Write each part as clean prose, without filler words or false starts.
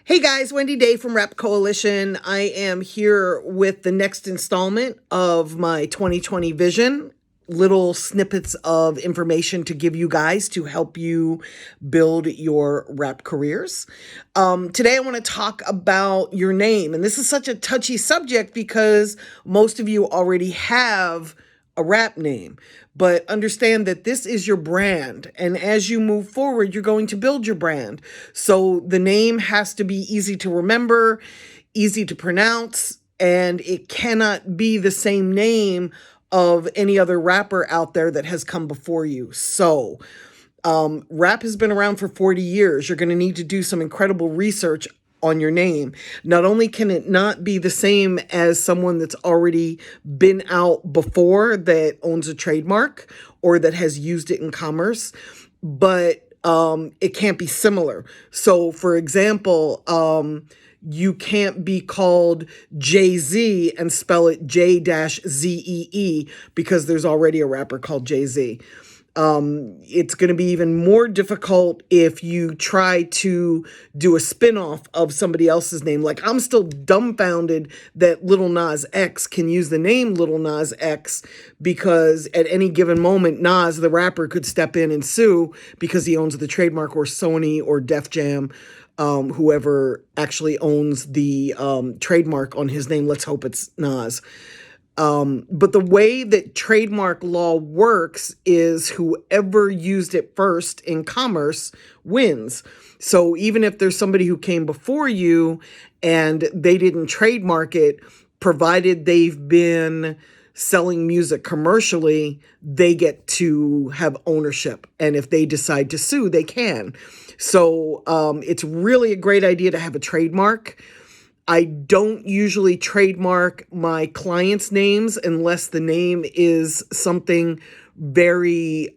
Hey guys, Wendy Day from Rep Coalition. I am here with the next installment of my 2020 vision. Little snippets of information to give you guys to help you build your rep careers. Today I want to talk about your name. And this is such a touchy subject because most of you already have a rap name, but understand that this is your brand. And as you move forward, you're going to build your brand. So the name has to be easy to remember, easy to pronounce, and it cannot be the same name of any other rapper out there that has come before you. So rap has been around for 40 years. You're going to need to do some incredible research on your name. Not only can it not be the same as someone that's already been out before that owns a trademark or that has used it in commerce, but it can't be similar. So for example, you can't be called Jay-Z and spell it J-Z-E-E because there's already a rapper called Jay-Z. It's going to be even more difficult if you try to do a spin-off of somebody else's name. Like, I'm still dumbfounded that Lil Nas X can use the name Lil Nas X because at any given moment, Nas, the rapper, could step in and sue because he owns the trademark, or Sony or Def Jam, whoever actually owns the trademark on his name. Let's hope it's Nas. But the way that trademark law works is whoever used it first in commerce wins. So even if there's somebody who came before you and they didn't trademark it, provided they've been selling music commercially, they get to have ownership. And if they decide to sue, they can. So it's really a great idea to have a trademark. I don't usually trademark my clients' names unless the name is something very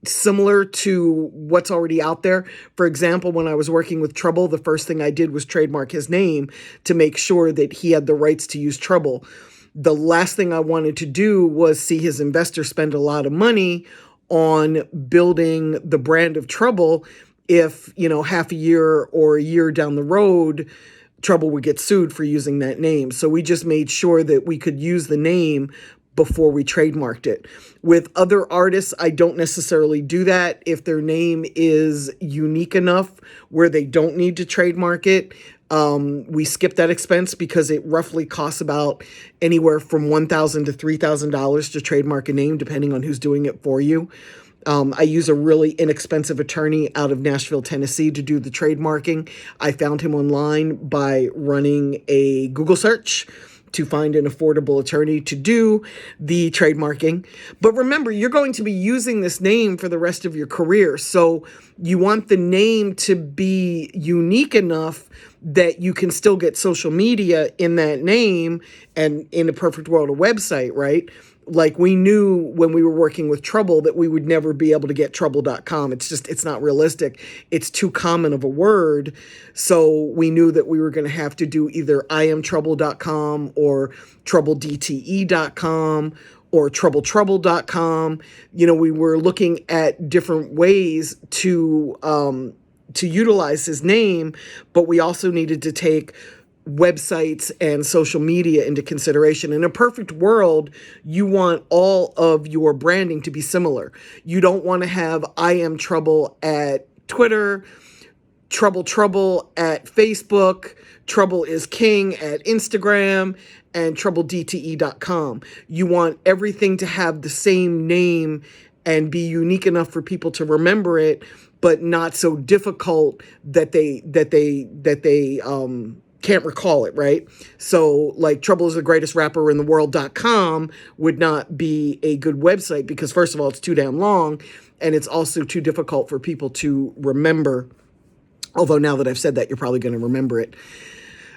similar to what's already out there. For example, when I was working with Trouble, the first thing I did was trademark his name to make sure that he had the rights to use Trouble. The last thing I wanted to do was see his investor spend a lot of money on building the brand of Trouble if, half a year or a year down the road, Trouble would get sued for using that name. So we just made sure that we could use the name before we trademarked it. With other artists, I don't necessarily do that. If their name is unique enough where they don't need to trademark it, we skip that expense because it roughly costs about anywhere from $1,000 to $3,000 to trademark a name, depending on who's doing it for you. I use a really inexpensive attorney out of Nashville, Tennessee to do the trademarking. I found him online by running a Google search to find an affordable attorney to do the trademarking. But remember, you're going to be using this name for the rest of your career. So you want the name to be unique enough that you can still get social media in that name and, in a perfect world, a website, right? Like, we knew when we were working with Trouble that we would never be able to get trouble.com. It's not realistic. It's too common of a word. So we knew that we were going to have to do either iamtrouble.com or troubledte.com or troubletrouble.com. We were looking at different ways to utilize his name, but we also needed to take websites and social media into consideration. In a perfect world, you want all of your branding to be similar. You don't want to have I Am Trouble at Twitter, Trouble at Facebook, Trouble is King at Instagram, and troubledte.com. You want everything to have the same name and be unique enough for people to remember it, but not so difficult that they can't recall it, right? So like Trouble is the greatest rapper in the world.com would not be a good website because, first of all, it's too damn long, and it's also too difficult for people to remember. Although now that I've said that, you're probably going to remember it.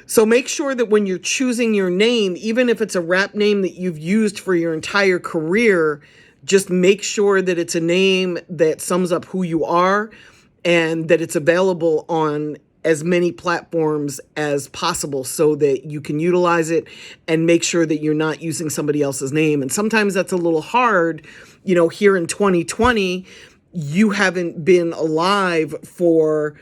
So make sure that when you're choosing your name, even if it's a rap name that you've used for your entire career, just make sure that it's a name that sums up who you are and that it's available on as many platforms as possible so that you can utilize it and make sure that you're not using somebody else's name. And sometimes that's a little hard. Here in 2020, you haven't been alive for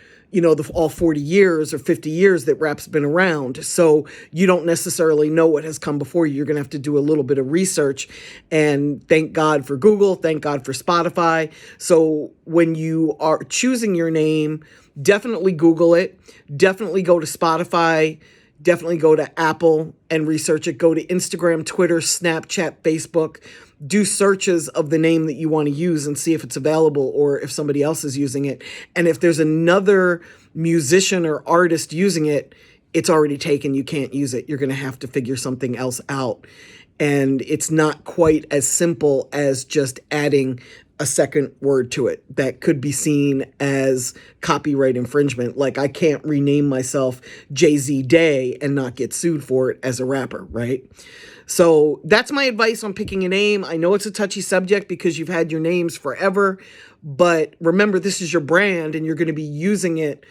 all 40 years or 50 years that rap's been around. So you don't necessarily know what has come before you. You're going to have to do a little bit of research. And thank God for Google. Thank God for Spotify. So when you are choosing your name, definitely Google it. Definitely go to Spotify. Definitely go to Apple and research it. Go to Instagram, Twitter, Snapchat, Facebook. Do searches of the name that you want to use and see if it's available or if somebody else is using it. And if there's another musician or artist using it, it's already taken. You can't use it. You're going to have to figure something else out. And it's not quite as simple as just adding a second word to it that could be seen as copyright infringement. Like I can't rename myself Jay-Z Day and not get sued for it as a rapper, right? So that's my advice on picking a name. I know it's a touchy subject because you've had your names forever, but remember, this is your brand and you're going to be using it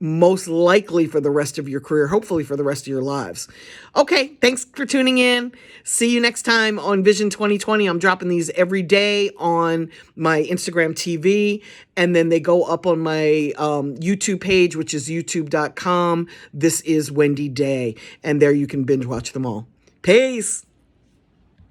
most likely for the rest of your career, hopefully for the rest of your lives. Okay, thanks for tuning in. See you next time on Vision 2020. I'm dropping these every day on my Instagram TV, and then they go up on my YouTube page, which is youtube.com. This is Wendy Day, and there you can binge watch them all. Peace.